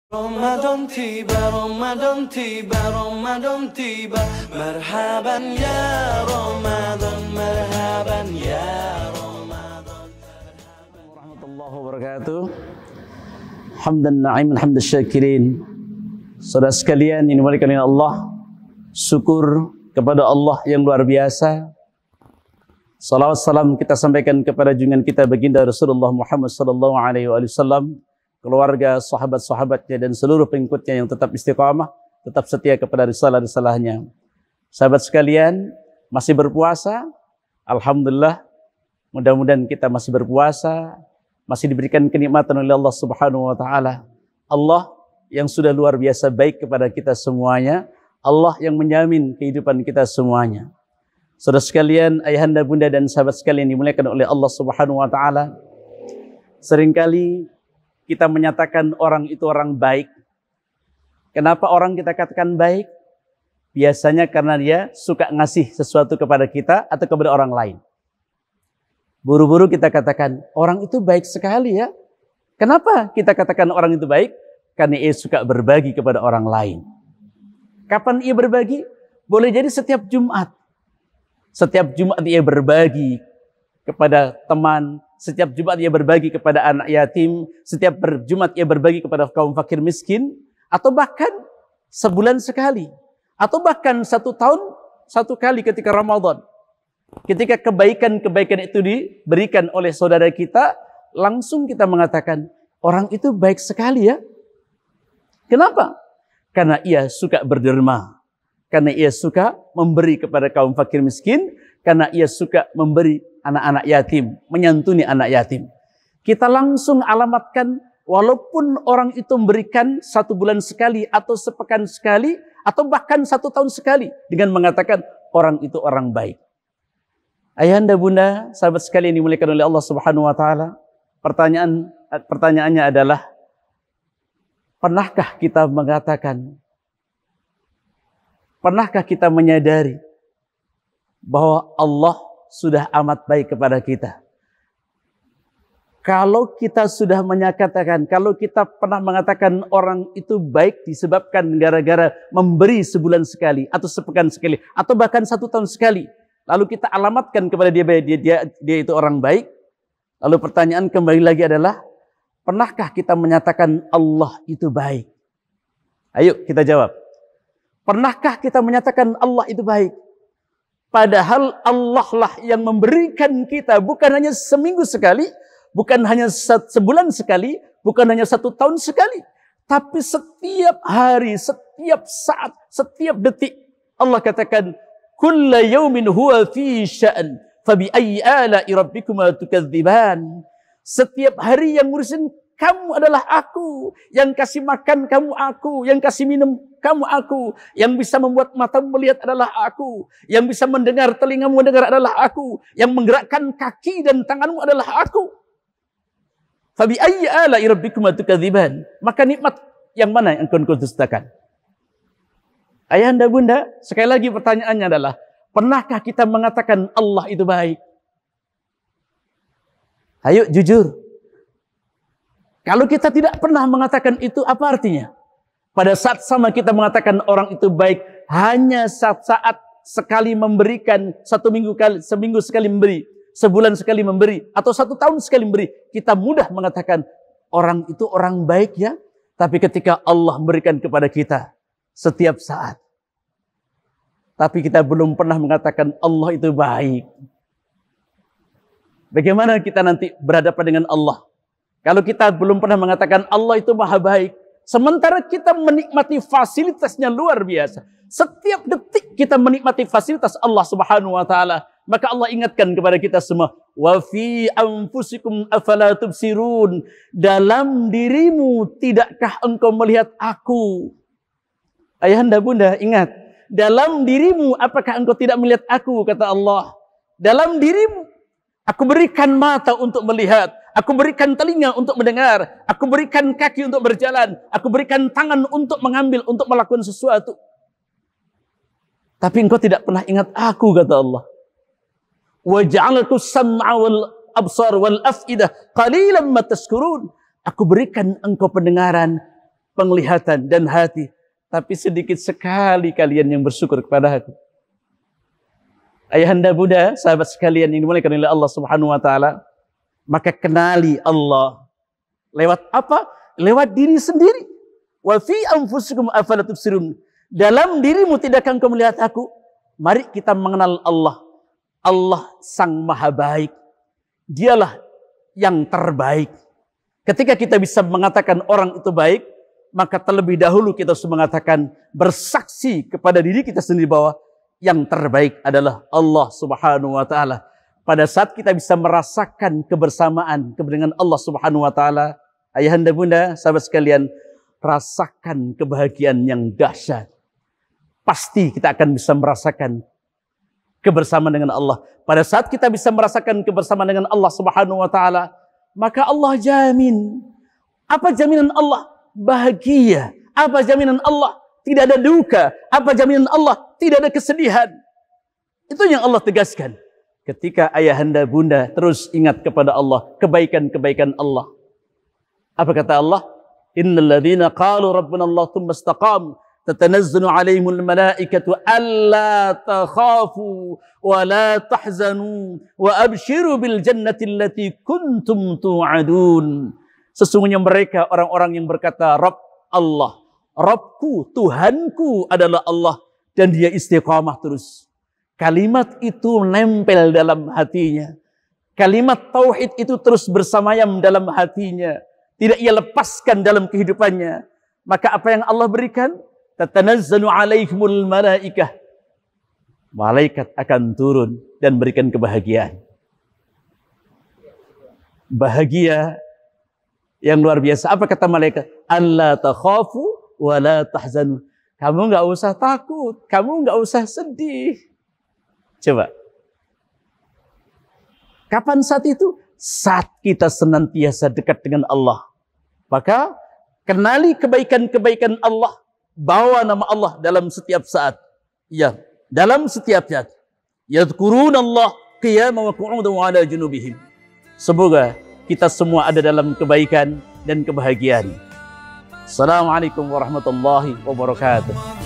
Ramadan tiba, Ramadan tiba, Ramadan tiba. Marhaban ya Ramadan, marhaban ya Ramadan. Warahmatullahi wabarakatuh. Hamdan na'iman hamdan syakirin. Saudara sekalian yang dimuliakan oleh Allah, syukur kepada Allah yang luar biasa. Salawat salam kita sampaikan kepada junjungan kita baginda Rasulullah Muhammad sallallahu alaihi wasallam, keluarga, sahabat-sahabatnya dan seluruh pengikutnya yang tetap istiqamah, tetap setia kepada risalah-risalahnya. Sahabat sekalian, masih berpuasa? Alhamdulillah, mudah-mudahan kita masih berpuasa, masih diberikan kenikmatan oleh Allah Subhanahu wa taala. Allah yang sudah luar biasa baik kepada kita semuanya, Allah yang menjamin kehidupan kita semuanya. Saudara sekalian, ayahanda, bunda dan sahabat sekalian dimuliakan oleh Allah Subhanahu wa taala. Seringkali kita menyatakan orang itu orang baik. Kenapa orang kita katakan baik? Biasanya karena dia suka ngasih sesuatu kepada kita atau kepada orang lain. Buru-buru kita katakan, orang itu baik sekali ya. Kenapa kita katakan orang itu baik? Karena ia suka berbagi kepada orang lain. Kapan ia berbagi? Boleh jadi setiap Jumat. Setiap Jumat ia berbagi kepada teman. Setiap Jumat ia berbagi kepada anak yatim. Setiap Jumat ia berbagi kepada kaum fakir miskin. Atau bahkan sebulan sekali. Atau bahkan 1 tahun 1 kali ketika Ramadan. Ketika kebaikan-kebaikan itu diberikan oleh saudara kita, langsung kita mengatakan, orang itu baik sekali ya. Kenapa? Karena ia suka berderma. Karena ia suka memberi kepada kaum fakir miskin. Karena ia suka memberi anak-anak yatim, menyantuni anak yatim. Kita langsung alamatkan, walaupun orang itu memberikan 1 bulan sekali, atau sepekan sekali, atau bahkan 1 tahun sekali, dengan mengatakan orang itu orang baik. Ayahanda, bunda, sahabat sekalian dimuliakan oleh Allah Subhanahu wa taala. Pertanyaannya adalah, pernahkah kita mengatakan, pernahkah kita menyadari bahwa Allah sudah amat baik kepada kita? Kalau kita sudah menyatakan, kalau kita pernah mengatakan orang itu baik disebabkan gara-gara memberi sebulan sekali, atau sepekan sekali, atau bahkan 1 tahun sekali, lalu kita alamatkan kepada dia itu orang baik, lalu pertanyaan kembali lagi adalah, pernahkah kita menyatakan Allah itu baik? Ayo kita jawab. Pernahkah kita menyatakan Allah itu baik? Padahal Allah lah yang memberikan kita bukan hanya seminggu sekali, bukan hanya sebulan sekali, bukan hanya 1 tahun sekali, tapi setiap hari, setiap saat, setiap detik. Allah katakan, kulla yaumin huwa fi sya'an, fabi ayyi ala'i rabbikuma tukadziban. Setiap hari yang ngurusin kamu adalah aku, yang kasih makan kamu aku, yang kasih minum kamu aku, yang bisa membuat matamu melihat adalah aku, yang bisa mendengar telingamu mendengar adalah aku, yang menggerakkan kaki dan tanganmu adalah aku. Fabi ayyi ala'i rabbikuma tukadziban. Maka nikmat yang mana yang engkau dustakan? Ayahanda, bunda, sekali lagi pertanyaannya adalah, pernahkah kita mengatakan Allah itu baik? Ayo jujur. Kalau kita tidak pernah mengatakan itu, apa artinya? Pada saat sama kita mengatakan orang itu baik, hanya saat sekali memberikan, seminggu sekali memberi, sebulan sekali memberi, atau 1 tahun sekali memberi, kita mudah mengatakan orang itu orang baik ya. Tapi ketika Allah memberikan kepada kita setiap saat, tapi kita belum pernah mengatakan Allah itu baik, bagaimana kita nanti berhadapan dengan Allah? Kalau kita belum pernah mengatakan Allah itu maha baik, sementara kita menikmati fasilitasnya luar biasa. Setiap detik kita menikmati fasilitas Allah Subhanahu wa taala. Maka Allah ingatkan kepada kita semua, wa fi anfusikum afala tubsirun. Dalam dirimu tidakkah engkau melihat aku? Ayahanda, bunda, ingat, dalam dirimu apakah engkau tidak melihat aku, kata Allah. Dalam dirimu aku berikan mata untuk melihat, aku berikan telinga untuk mendengar, aku berikan kaki untuk berjalan, aku berikan tangan untuk mengambil, untuk melakukan sesuatu. Tapi engkau tidak pernah ingat aku, kata Allah. Wa ja'altu sam'a wal absar wal af'idah qalilan ma tashkurun. Aku berikan engkau pendengaran, penglihatan dan hati, tapi sedikit sekali kalian yang bersyukur kepada aku. Ayahanda Bunda, sahabat sekalian yang dimuliakan oleh Allah Subhanahu wa taala, maka kenali Allah lewat apa? Lewat diri sendiri. Wa fi anfusikum afala tubsirun. Dalam dirimu tidakkah engkau melihat aku? Mari kita mengenal Allah. Allah Sang Maha Baik. Dialah yang terbaik. Ketika kita bisa mengatakan orang itu baik, maka terlebih dahulu kita harus mengatakan, bersaksi kepada diri kita sendiri bahwa yang terbaik adalah Allah Subhanahu wa taala. Pada saat kita bisa merasakan kebersamaan dengan Allah Subhanahu wa taala, ayahanda bunda, sahabat sekalian, rasakan kebahagiaan yang dahsyat. Pasti kita akan bisa merasakan kebersamaan dengan Allah. Pada saat kita bisa merasakan kebersamaan dengan Allah Subhanahu wa taala, maka Allah jamin. Apa jaminan Allah? Bahagia. Apa jaminan Allah? Tidak ada duka. Apa jaminan Allah? Tidak ada kesedihan. Itu yang Allah tegaskan. Ketika ayahanda bunda terus ingat kepada Allah, kebaikan-kebaikan Allah. Apa kata Allah? Innal ladzina qalu rabbuna Allah tsumma istaqamu tatanazzalu 'alaihimul malaikatu alla takhafu wa la tahzanu wa abshiru bil jannati allati kuntum tu'adun. Sesungguhnya mereka orang-orang yang berkata, Rabb Allah, Rabbku, Tuhanku adalah Allah, dan dia istiqamah terus. Kalimat itu nempel dalam hatinya. Kalimat tauhid itu terus bersamayam dalam hatinya. Tidak ia lepaskan dalam kehidupannya. Maka apa yang Allah berikan? Tatanazzalu 'alaihimul malaikah. Malaikat akan turun dan berikan kebahagiaan. Bahagia yang luar biasa. Apa kata malaikat? Alla takhafu wa la tahzanu. Kamu nggak usah takut, kamu nggak usah sedih. Coba. Kapan saat itu? Saat kita senantiasa dekat dengan Allah. Maka kenali kebaikan-kebaikan Allah. Bawa nama Allah dalam setiap saat. Ya, dalam setiap saat. Yadhkurunallah qiyaman wa qu'udan wa 'ala junubihim. Semoga kita semua ada dalam kebaikan dan kebahagiaan. Assalamualaikum warahmatullahi wabarakatuh.